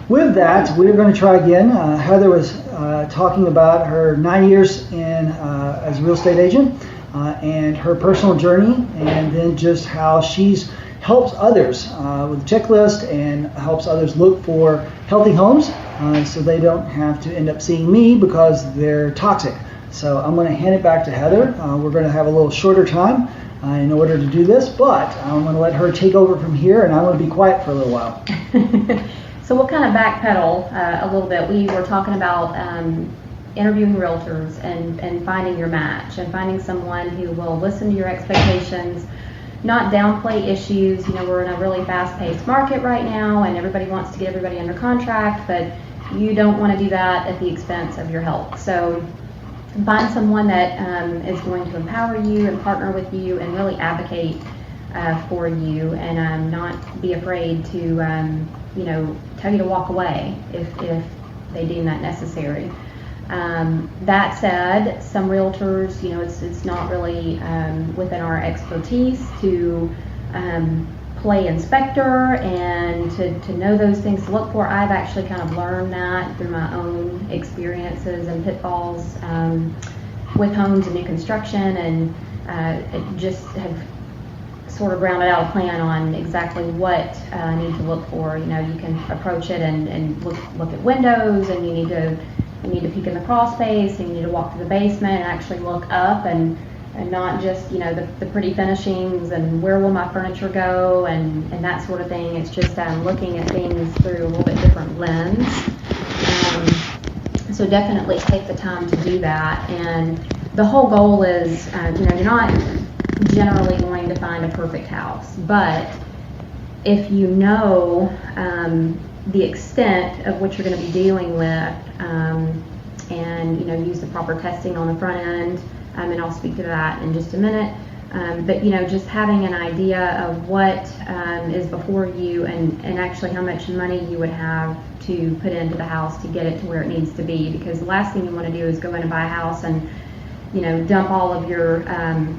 With that, we're going to try again. Heather was talking about her 9 years as a real estate agent and her personal journey, and then just how she's helps others with a checklist and helps others look for healthy homes so they don't have to end up seeing me because they're toxic. So I'm going to hand it back to Heather. We're going to have a little shorter time in order to do this, but I'm going to let her take over from here, and I'm going to be quiet for a little while. So we'll kind of backpedal a little bit. We were talking about interviewing realtors and finding your match and finding someone who will listen to your expectations, not downplay issues. You know, we're in a really fast-paced market right now, and everybody wants to get everybody under contract, but you don't want to do that at the expense of your health. So find someone that is going to empower you and partner with you and really advocate for you, and not be afraid to tell you to walk away if they deem that necessary. That said, some realtors, it's not really within our expertise to play inspector and to know those things to look for. I've actually kind of learned that through my own experiences and pitfalls with homes and new construction, and just have sort of rounded out a plan on exactly what I need to look for. You can approach it and look at windows, and you need to peek in the crawl space, and you need to walk to the basement and actually look up and not just the pretty finishings and where will my furniture go and that sort of thing. It's just looking at things through a little bit different lens. So definitely take the time to do that, and the whole goal is you're not generally going to find a perfect house, but if you know the extent of what you're going to be dealing with, and use the proper testing on the front end, and I'll speak to that in just a minute, but just having an idea of what is before you, and actually how much money you would have to put into the house to get it to where it needs to be, because the last thing you want to do is go in and buy a house and dump all of your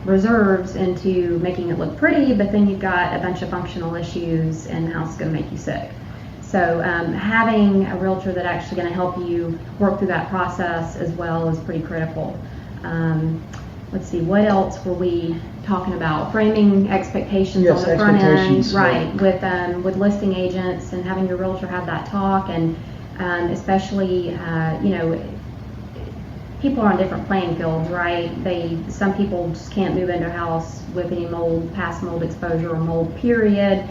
reserves into making it look pretty, but then you've got a bunch of functional issues and the house is going to make you sick. So having a realtor that's actually going to help you work through that process as well is pretty critical. Let's see, what else were we talking about? Framing expectations on the front end, right? With listing agents and having your realtor have that talk, and especially people are on different playing fields, right? Some people just can't move into a house with any past mold exposure or mold period.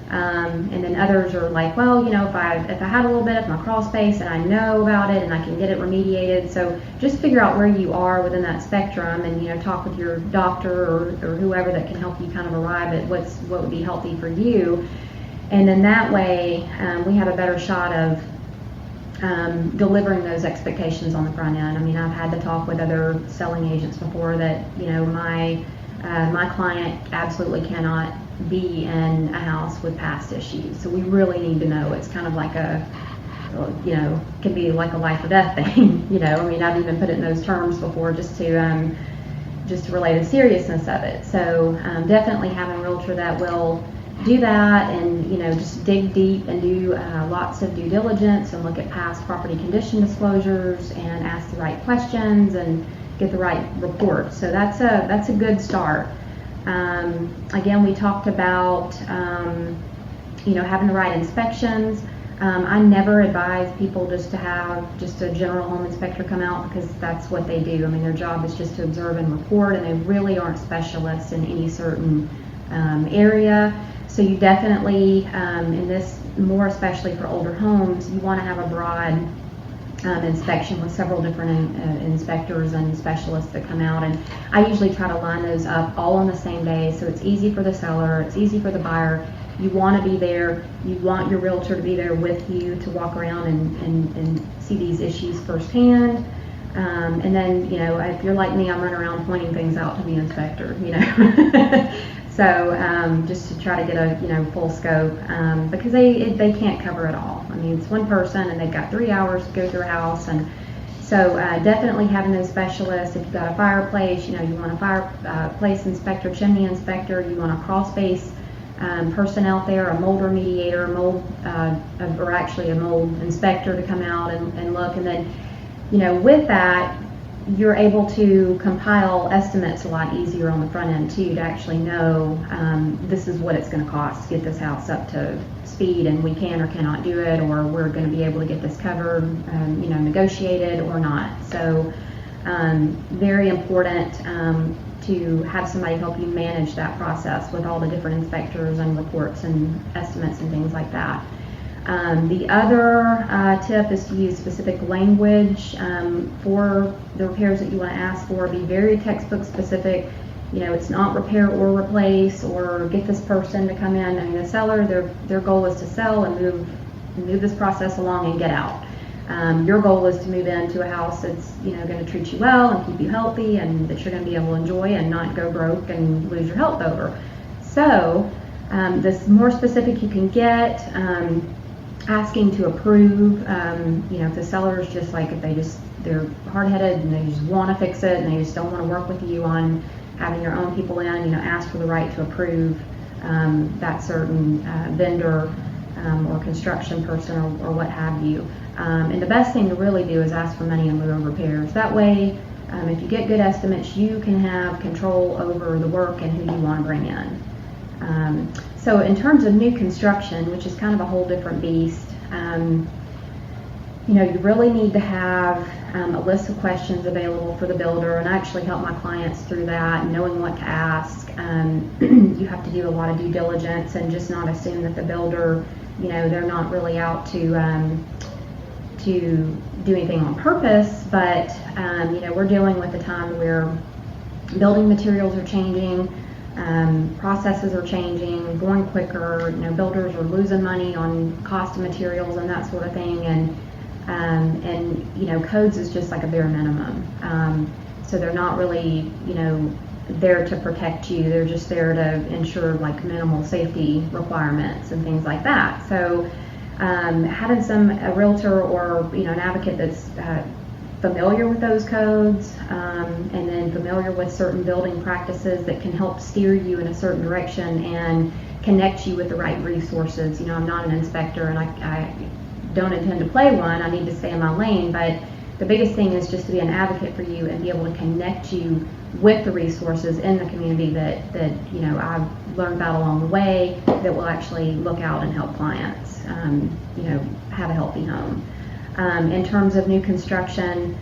And then others are like, well, if I had a little bit of my crawl space and I know about it and I can get it remediated. So just figure out where you are within that spectrum, and talk with your doctor or whoever that can help you kind of arrive at what would be healthy for you. And then that way we have a better shot of delivering those expectations on the front end. I mean, I've had to talk with other selling agents before that my client absolutely cannot be in a house with past issues. So we really need to know. It's kind of like can be like a life or death thing. I mean, I've even put it in those terms before just to relay the seriousness of it. So definitely having a realtor that will do that, and just dig deep and do lots of due diligence and look at past property condition disclosures and ask the right questions and get the right report. So that's a good start. Again, we talked about having the right inspections. I never advise people just to have just a general home inspector come out, because that's what they do. I mean, their job is just to observe and report, and they really aren't specialists in any certain area. So you definitely, in this, more especially for older homes, you want to have a broad inspection with several different inspectors and specialists that come out, and I usually try to line those up all on the same day, so it's easy for the seller, it's easy for the buyer. You want to be there, you want your realtor to be there with you to walk around and see these issues firsthand. And then, if you're like me, I'm running around pointing things out to the inspector, So just to try to get a full scope, because they can't cover it all. I mean, it's one person and they've got 3 hours to go through a house, and so definitely having those specialists. If you've got a fireplace, you want a fireplace inspector, chimney inspector, you want a crawl space person out there, a mold remediator, or actually a mold inspector to come out and look. And then, with that, you're able to compile estimates a lot easier on the front end too, to actually know this is what it's going to cost to get this house up to speed, and we can or cannot do it, or we're going to be able to get this covered, negotiated or not. So very important to have somebody help you manage that process with all the different inspectors and reports and estimates and things like that. The other tip is to use specific language for the repairs that you want to ask for. Be very textbook specific. It's not repair or replace or get this person to come in. I mean, the seller, their goal is to sell and move this process along and get out. Your goal is to move into a house that's going to treat you well and keep you healthy, and that you're going to be able to enjoy and not go broke and lose your health over. So the more specific you can get, asking to approve, if the seller is just like, if they're hard-headed and they just want to fix it and they just don't want to work with you on having your own people in, ask for the right to approve that certain vendor or construction person or what have you. And the best thing to really do is ask for money in lieu of repairs. That way, if you get good estimates, you can have control over the work and who you want to bring in. So in terms of new construction, which is kind of a whole different beast, you really need to have a list of questions available for the builder, and I actually help my clients through that, knowing what to ask. You have to do a lot of due diligence and just not assume that the builder, they're not really out to do anything on purpose, but we're dealing with a time where building materials are changing, processes are changing, going quicker. Builders are losing money on cost of materials and that sort of thing, and codes is just like a bare minimum. So they're not really there to protect you. They're just there to ensure like minimal safety requirements and things like that. So having a realtor or an advocate that's familiar with those codes, and then familiar with certain building practices that can help steer you in a certain direction and connect you with the right resources. I'm not an inspector, and I don't intend to play one. I need to stay in my lane, but the biggest thing is just to be an advocate for you and be able to connect you with the resources in the community that I've learned about along the way that will actually look out and help clients have a healthy home. In terms of new construction,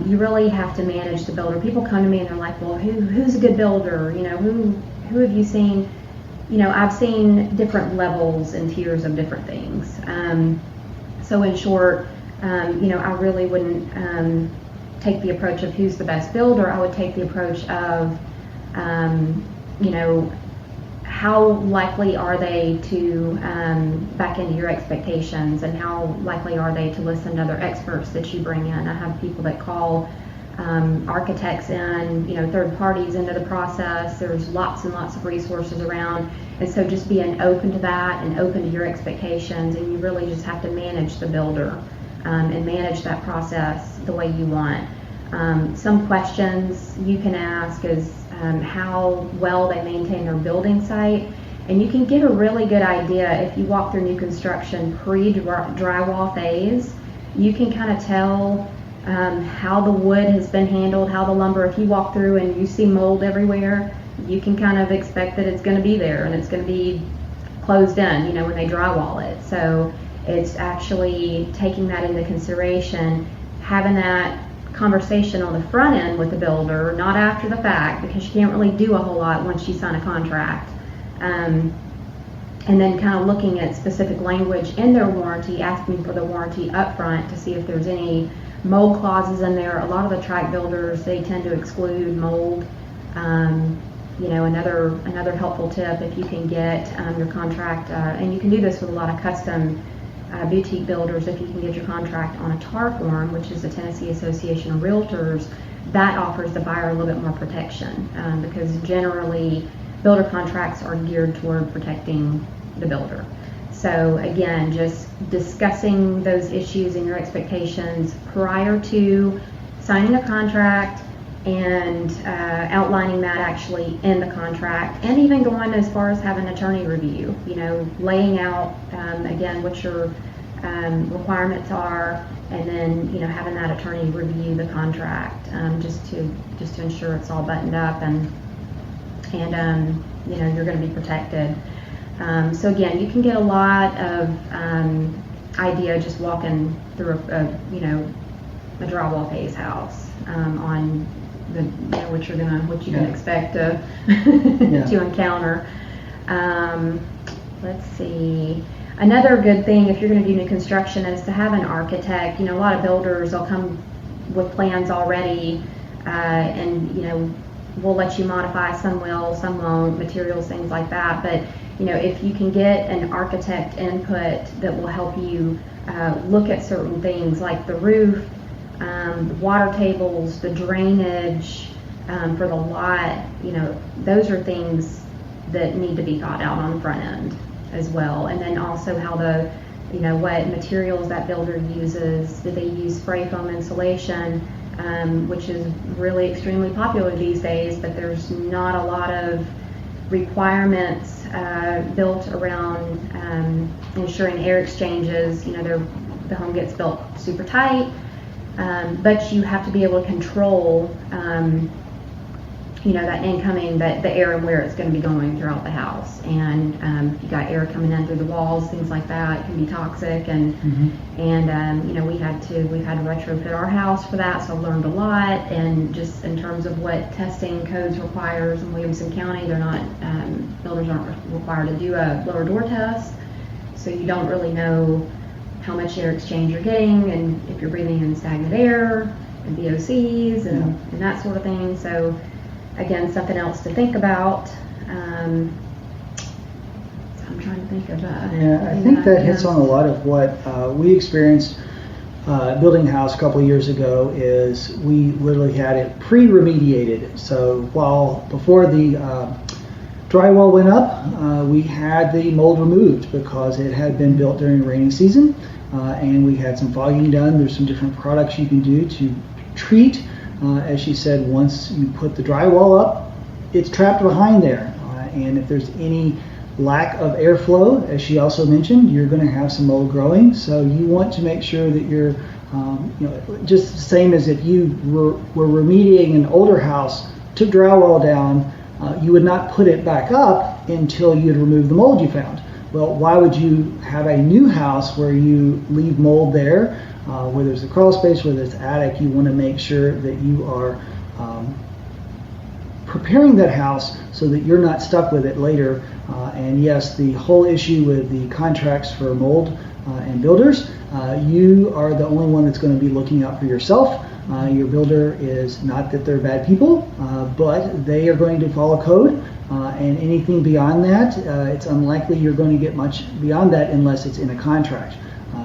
you really have to manage the builder. People come to me and they're like, well, who's a good builder? Who have you seen? I've seen different levels and tiers of different things. So in short, I really wouldn't take the approach of who's the best builder. I would take the approach of, how likely are they to back into your expectations, and how likely are they to listen to other experts that you bring in. I have people that call architects in, third parties into the process. There's lots and lots of resources around, and so just being open to that and open to your expectations, and you really just have to manage the builder and manage that process the way you want. Some questions you can ask is how well they maintain their building site, and you can get a really good idea if you walk through new construction pre-drywall phase. You can kind of tell how the wood has been handled, how the lumber. If you walk through and you see mold everywhere, you can kind of expect that it's going to be there and it's going to be closed in, when they drywall it. So it's actually taking that into consideration, having that conversation on the front end with the builder, not after the fact, because you can't really do a whole lot once you sign a contract. And then kind of looking at specific language in their warranty, asking for the warranty up front to see if there's any mold clauses in there. A lot of the tract builders, they tend to exclude mold. Another helpful tip, if you can get your contract, and you can do this with a lot of custom boutique builders, if you can get your contract on a TAR form, which is the Tennessee Association of Realtors, that offers the buyer a little bit more protection, because generally builder contracts are geared toward protecting the builder. So again, just discussing those issues and your expectations prior to signing a contract, and outlining that actually in the contract, and even going as far as having an attorney review, laying out again what your requirements are, and then having that attorney review the contract, just to ensure it's all buttoned up and you're going to be protected. So again, you can get a lot of idea just walking through a drywall phase house on what you can expect to to encounter. Let's see. Another good thing if you're going to do new construction is to have an architect. A lot of builders will come with plans already, and we'll let you modify. Some will, some won't. Materials, things like that. But if you can get an architect input that will help you look at certain things like the roof, the water tables, the drainage for the lot, those are things that need to be thought out on the front end as well. And then also how what materials that builder uses. Do they use spray foam insulation, which is really extremely popular these days, but there's not a lot of requirements built around ensuring air exchanges. The home gets built super tight, but you have to be able to control that incoming, the air and where it's going to be going throughout the house. And if you got air coming in through the walls, things like that, it can be toxic. And we've had to retrofit our house for that, so I've learned a lot. And just in terms of what testing codes requires in Williamson County, they're not builders aren't required to do a blower door test, so you don't really know how much air exchange you're getting, and if you're breathing in stagnant air and VOCs and that sort of thing. So again, something else to think about. I'm trying to think of I think that hits on a lot of what we experienced building a house a couple of years ago. Is we literally had it pre-remediated. So before the drywall went up, we had the mold removed because it had been built during the rainy season, and we had some fogging done. There's some different products you can do to treat. As she said, once you put the drywall up, it's trapped behind there. And if there's any lack of airflow, as she also mentioned, you're going to have some mold growing. So you want to make sure that you're, just the same as if you were remediating an older house, took drywall down, you would not put it back up until you had removed the mold you found. Well, why would you have a new house where you leave mold there? Where there's a crawl space, where there's attic, you want to make sure that you are preparing that house so that you're not stuck with it later. And yes, the whole issue with the contracts for mold and builders, you are the only one that's going to be looking out for yourself. Your builder is not that they're bad people, but they are going to follow code. And anything beyond that, it's unlikely you're going to get much beyond that unless it's in a contract.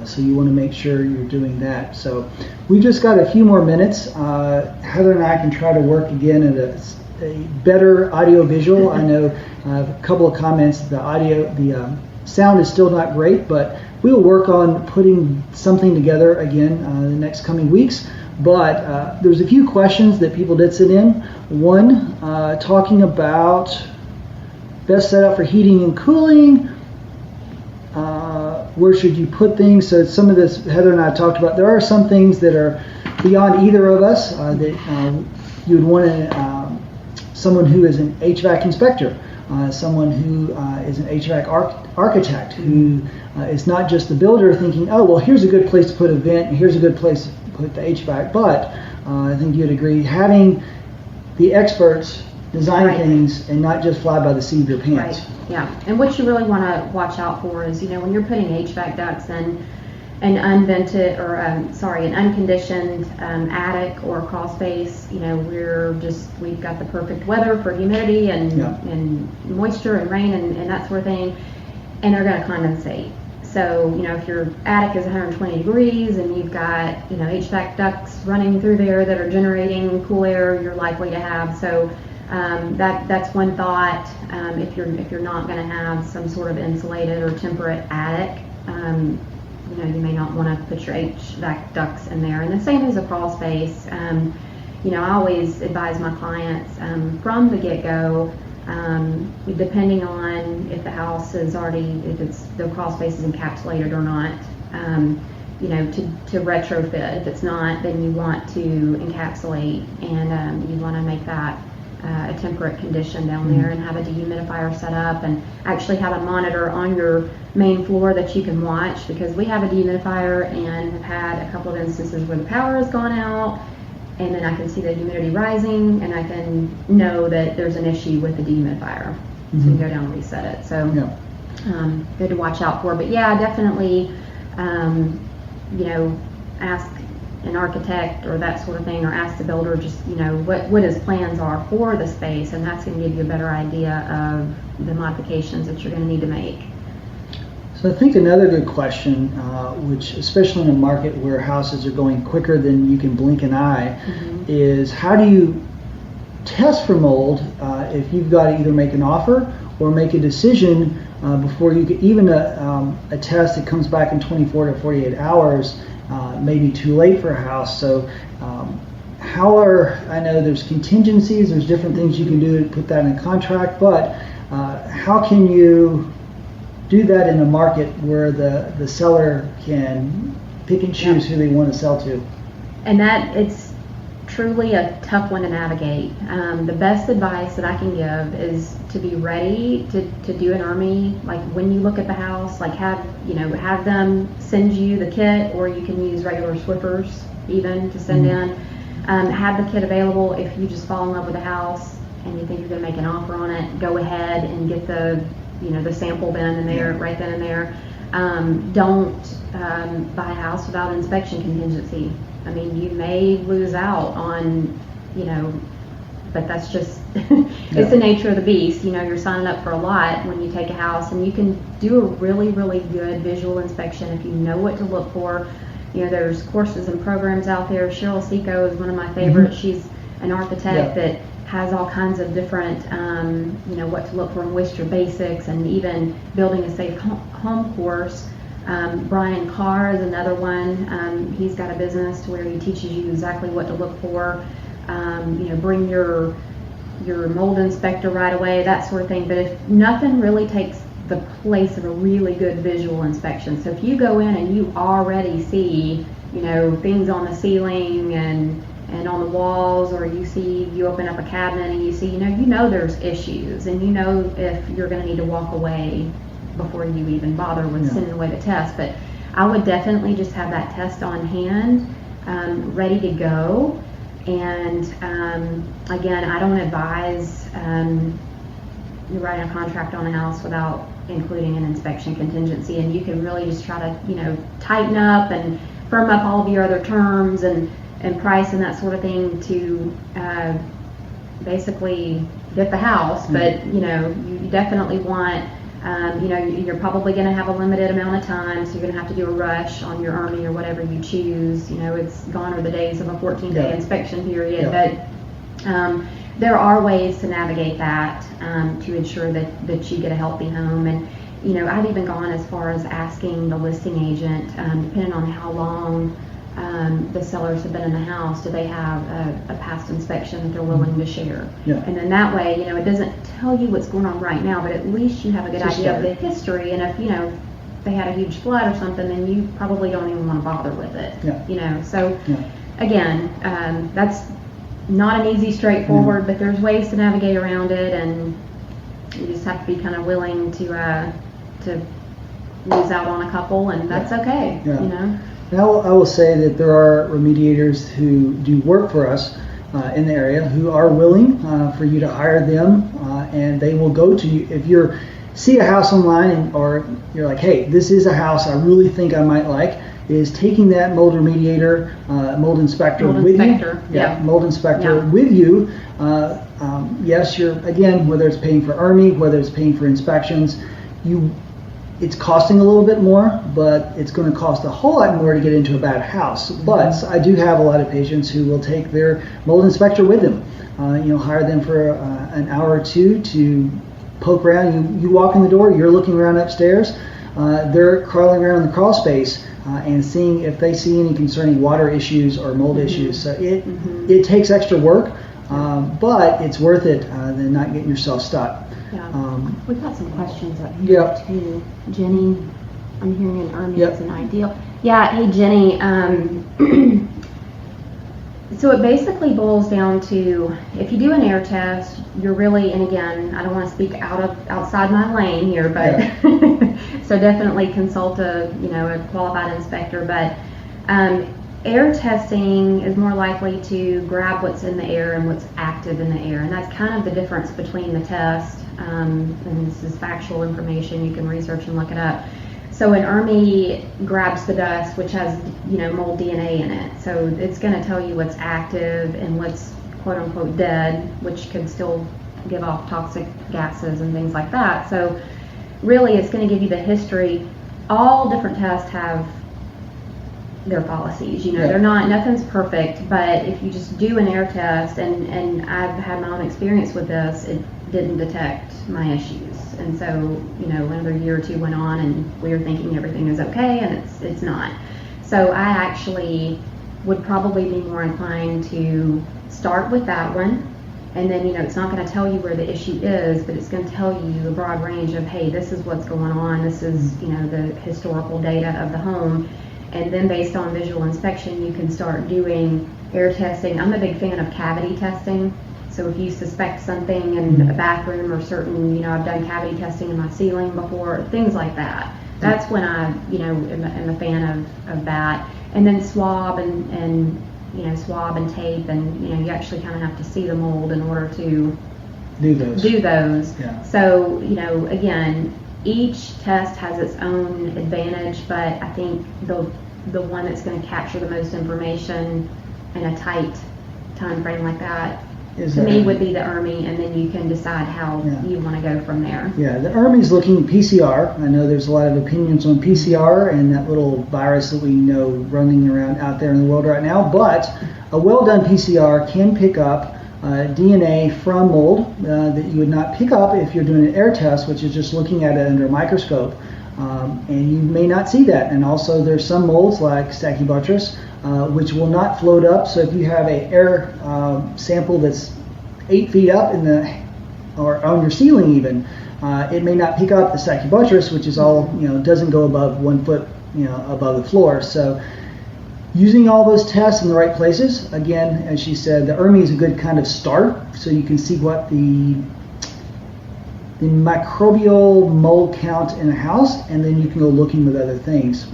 So you want to make sure you're doing that. So we've just got a few more minutes. Heather and I can try to work again at a better audio visual. I know a couple of comments. The sound is still not great, but we'll work on putting something together again the next coming weeks. But there's a few questions that people did send in. One talking about best setup for heating and cooling. Where should you put things? So some of this Heather and I talked about. There are some things that are beyond either of us that you would want someone who is an HVAC inspector, someone who is an HVAC architect, who is not just the builder thinking, oh, well, here's a good place to put a vent, and here's a good place to put the HVAC. But I think you'd agree, having the experts design things and not just fly by the seat of your pants. Right. Yeah, and what you really want to watch out for is, when you're putting HVAC ducts in an unvented or an unconditioned attic or crawl space, we've got the perfect weather for humidity and moisture and rain and that sort of thing, and they're going to condensate. So, if your attic is 120 degrees and you've got, HVAC ducts running through there that are generating cool air, you're likely to have. So that's one thought. If you're not going to have some sort of insulated or temperate attic, you may not want to put your HVAC ducts in there. And the same as a crawl space. I always advise my clients from the get-go, depending on if the house is already, if it's the crawl space is encapsulated or not, to retrofit. If it's not, then you want to encapsulate, and you want to make that a temperate condition down there, and have a dehumidifier set up, and actually have a monitor on your main floor that you can watch, because we have a dehumidifier and have had a couple of instances where the power has gone out, and then I can see the humidity rising, and I can know that there's an issue with the dehumidifier. So you go down and reset it. So good to watch out for. But yeah, definitely, ask an architect or that sort of thing, or ask the builder just, what his plans are for the space, and that's going to give you a better idea of the modifications that you're going to need to make. So I think another good question, which especially in a market where houses are going quicker than you can blink an eye, is how do you test for mold if you've got to either make an offer or make a decision before you get even a test that comes back in 24 to 48 hours, maybe too late for a house. So I know there's contingencies, there's different things you can do to put that in a contract, but how can you do that in a market where the seller can pick and choose who they want to sell to? And that it's truly a tough one to navigate. The best advice that I can give is to be ready to do an ERMI. Like when you look at the house, like have them send you the kit, or you can use regular Swiffers even to send in. Have the kit available if you just fall in love with the house and you think you're going to make an offer on it. Go ahead and get the sample then and there, right then and there. Don't buy a house without inspection contingency. I mean, you may lose out on, but that's just, it's the nature of the beast. You're signing up for a lot when you take a house, and you can do a really, really good visual inspection if you know what to look for. There's courses and programs out there. Cheryl Seco is one of my favorites. She's an architect that has all kinds of different, what to look for in Wister Basics, and even building a safe home course. Brian Carr is another one. He's got a business to where he teaches you exactly what to look for. Bring your mold inspector right away, that sort of thing. But if nothing really takes the place of a really good visual inspection. So if you go in and you already see, things on the ceiling and on the walls, or you open up a cabinet and you see, there's issues, and if you're going to need to walk away before you even bother with sending away the test. But I would definitely just have that test on hand, ready to go. And again, I don't advise you writing a contract on a house without including an inspection contingency, and you can really just try to tighten up and firm up all of your other terms and price and that sort of thing to basically get the house. But you definitely want, you're probably going to have a limited amount of time, so you're going to have to do a rush on your ERMI or whatever you choose. It's gone are the days of a 14-day inspection period. But there are ways to navigate that to ensure that you get a healthy home. And I've even gone as far as asking the listing agent, depending on how long the sellers have been in the house, do they have a past inspection that they're willing to share? And then that way, it doesn't tell you what's going on right now, but at least you have a good idea of the history. And if they had a huge flood or something, then you probably don't even want to bother with it. So again, that's not an easy, straightforward, but there's ways to navigate around it, and you just have to be kind of willing to lose out on a couple, and that's okay. Now, I will say that there are remediators who do work for us in the area who are willing for you to hire them, and they will go to you if you see a house online, or you're like, hey, this is a house I really think I might like. Is taking that mold remediator, mold inspector with you. Mold inspector with you. Yes, you're, again, whether it's paying for ERMI, whether it's paying for inspections, it's costing a little bit more, but it's going to cost a whole lot more to get into a bad house. But I do have a lot of patients who will take their mold inspector with them. Hire them for an hour or two to poke around. You walk in the door, you're looking around upstairs. They're crawling around the crawl space, and seeing if they see any concerning water issues or mold issues. So it takes extra work, but it's worth it than not getting yourself stuck. Yeah. We've got some questions up here too. Jenny, I'm hearing an Ernie is an ideal. Yeah, hey Jenny. So it basically boils down to, if you do an air test, you're really, and again, I don't want to speak outside my lane here, but so definitely consult a qualified inspector. But air testing is more likely to grab what's in the air and what's active in the air, and that's kind of the difference between the test. And this is factual information. You can research and look it up. So an ERMI grabs the dust, which has, mold DNA in it. So it's going to tell you what's active and what's quote unquote dead, which could still give off toxic gases and things like that. So really it's going to give you the history. All different tests have their policies, they're not, nothing's perfect, but if you just do an air test, and I've had my own experience with this, it didn't detect my issues. And so, another year or two went on and we were thinking everything is okay, and it's not. So I actually would probably be more inclined to start with that one. And then, it's not going to tell you where the issue is, but it's going to tell you a broad range of, hey, this is what's going on. This is, the historical data of the home. And then based on visual inspection, you can start doing air testing. I'm a big fan of cavity testing. So if you suspect something in a bathroom or certain, I've done cavity testing in my ceiling before, things like that. That's when I, am a fan of that. And then swab and swab and tape, and, you actually kind of have to see the mold in order to do those. Yeah. So, again, each test has its own advantage, but I think the one that's going to capture the most information in a tight time frame like that, to me, would be the ERMI, and then you can decide how you want to go from there. Yeah, the ERMI is looking PCR. I know there's a lot of opinions on PCR and that little virus that we know running around out there in the world right now, but a well-done PCR can pick up DNA from mold that you would not pick up if you're doing an air test, which is just looking at it under a microscope. And you may not see that. And also there's some molds like Stachybotrys, which will not float up. So if you have an air sample that's 8 feet up or on your ceiling even, it may not pick up the Stachybotrys, which is all, doesn't go above 1 foot, above the floor. So using all those tests in the right places, again, as she said, the ERMI is a good kind of start, so you can see what the microbial mold count in a house, and then you can go looking with other things.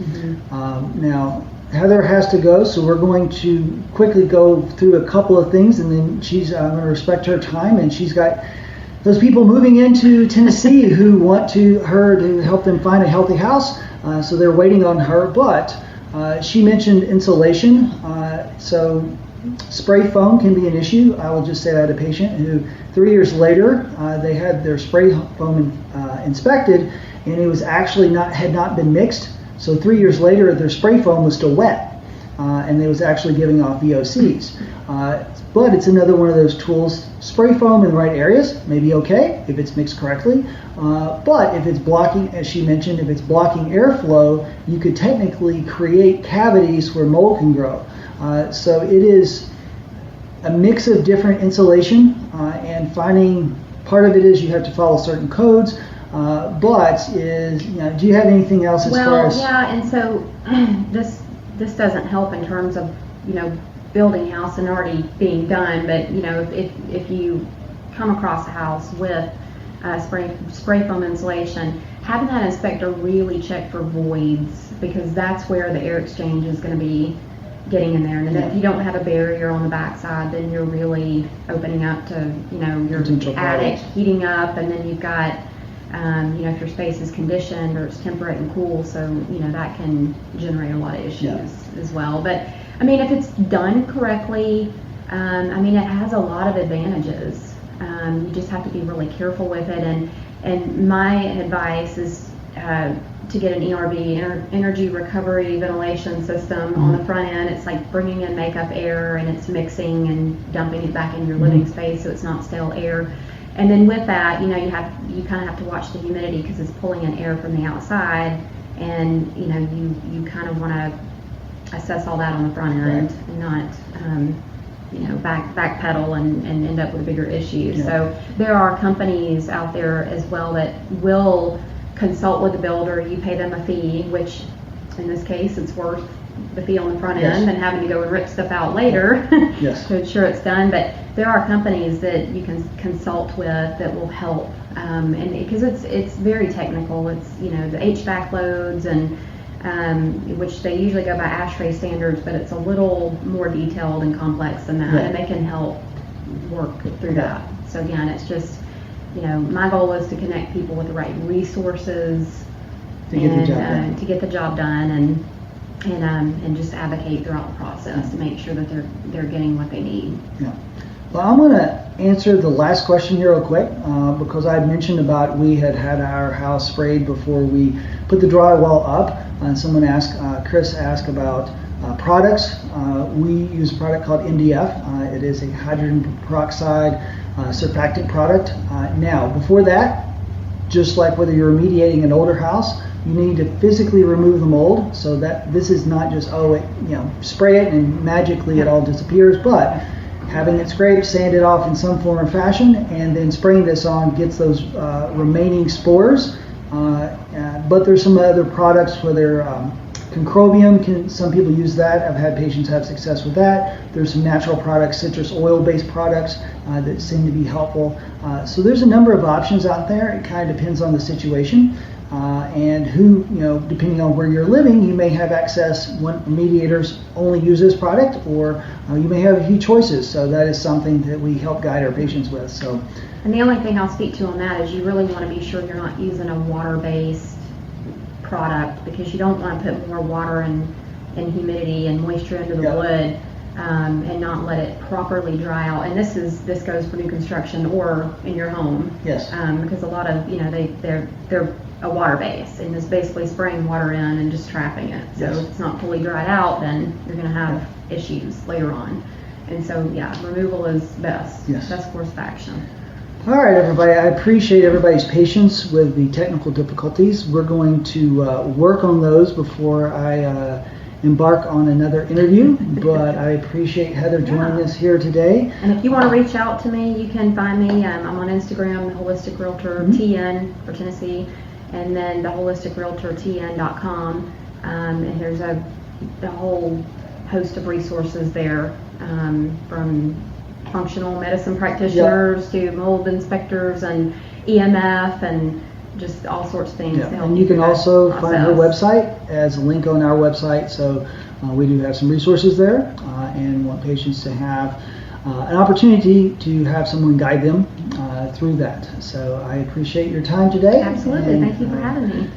Now, Heather has to go, so we're going to quickly go through a couple of things, and then I'm going to respect her time, and she's got those people moving into Tennessee who want her to help them find a healthy house, so they're waiting on her, but she mentioned insulation, so spray foam can be an issue. I will just say I had a patient who 3 years later they had their spray foam inspected, and it was actually had not been mixed. So 3 years later their spray foam was still wet, and it was actually giving off VOCs. But it's another one of those tools. Spray foam in the right areas may be okay if it's mixed correctly, but if it's blocking, as she mentioned, if it's blocking airflow, you could technically create cavities where mold can grow. So it is a mix of different insulation, and finding, part of it is you have to follow certain codes, but do you have anything else as far as? Well, yeah, and so this doesn't help in terms of, building house and already being done, but if you come across a house with spray foam insulation, having that inspector really check for voids, because that's where the air exchange is going to be getting in there. And then if you don't have a barrier on the backside, then you're really opening up to your attic heating up, and then you've got if your space is conditioned or it's temperate and cool, so that can generate a lot of issues as well. But if it's done correctly, it has a lot of advantages. You just have to be really careful with it. And my advice is to get an ERV, energy recovery ventilation system on the front end. It's like bringing in makeup air, and it's mixing and dumping it back in your living space, so it's not stale air. And then with that, you kind of have to watch the humidity, because it's pulling in air from the outside, and you kind of want to assess all that on the front end, and not backpedal and end up with a bigger issue. Yeah. So there are companies out there as well that will consult with the builder. You pay them a fee, which in this case it's worth the fee on the front end than having to go and rip stuff out later to ensure it's done. But there are companies that you can consult with that will help, and because it's very technical. It's the HVAC loads and which they usually go by ASHRAE standards, but it's a little more detailed and complex than that, and they can help work through that. So again, it's just my goal is to connect people with the right resources to get the job done, and just advocate throughout the process to make sure that they're getting what they need. Yeah. Well, I'm going to answer the last question here real quick because I mentioned about we had our house sprayed before we put the drywall up. Someone Chris asked about products. We use a product called MDF. It is a hydrogen peroxide surfactant product. Now, before that, just like whether you're remediating an older house, you need to physically remove the mold, so that this is not just spray it and magically it all disappears, but having it scraped, sanded off in some form or fashion, and then spraying this on gets those remaining spores. But there's some other products, whether concrobium, some people use that. I've had patients have success with that. There's some natural products, citrus oil-based products that seem to be helpful. So there's a number of options out there. It kind of depends on the situation. And who, depending on where you're living, you may have access when mediators only use this product, or you may have a few choices. So that is something that we help guide our patients with. So, and the only thing I'll speak to on that is you really want to be sure you're not using a water-based product, because you don't want to put more water and humidity and moisture into the wood and not let it properly dry out. And this goes for new construction or in your home. Yes. Because a lot of they're a water base and is basically spraying water in and just trapping it. So if it's not fully dried out, then you're going to have issues later on. And so removal is best. Yes. Best course of action. All right, everybody. I appreciate everybody's patience with the technical difficulties. We're going to work on those before I embark on another interview. But I appreciate Heather joining us here today. And if you want to reach out to me, you can find me. I'm on Instagram, the Holistic Realtor TN for Tennessee, and then the holisticrealtortn.com. And there's a whole host of resources there, from functional medicine practitioners to mold inspectors and EMF and just all sorts of things. And you can also find her website as a link on our website. So we do have some resources there, and want patients to have an opportunity to have someone guide them through that. So I appreciate your time today. Absolutely. And thank you for having me.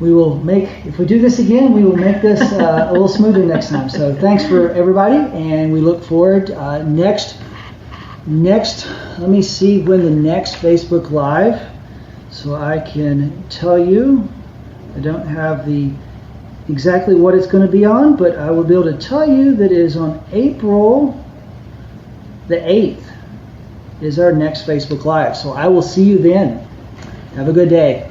We will if we do this again, we will make this a little smoother next time. So thanks for everybody, and we look forward next, let me see when the next Facebook Live, so I can tell you. I don't have exactly what it's going to be on, but I will be able to tell you that it is on April the 8th is our next Facebook Live. So I will see you then. Have a good day.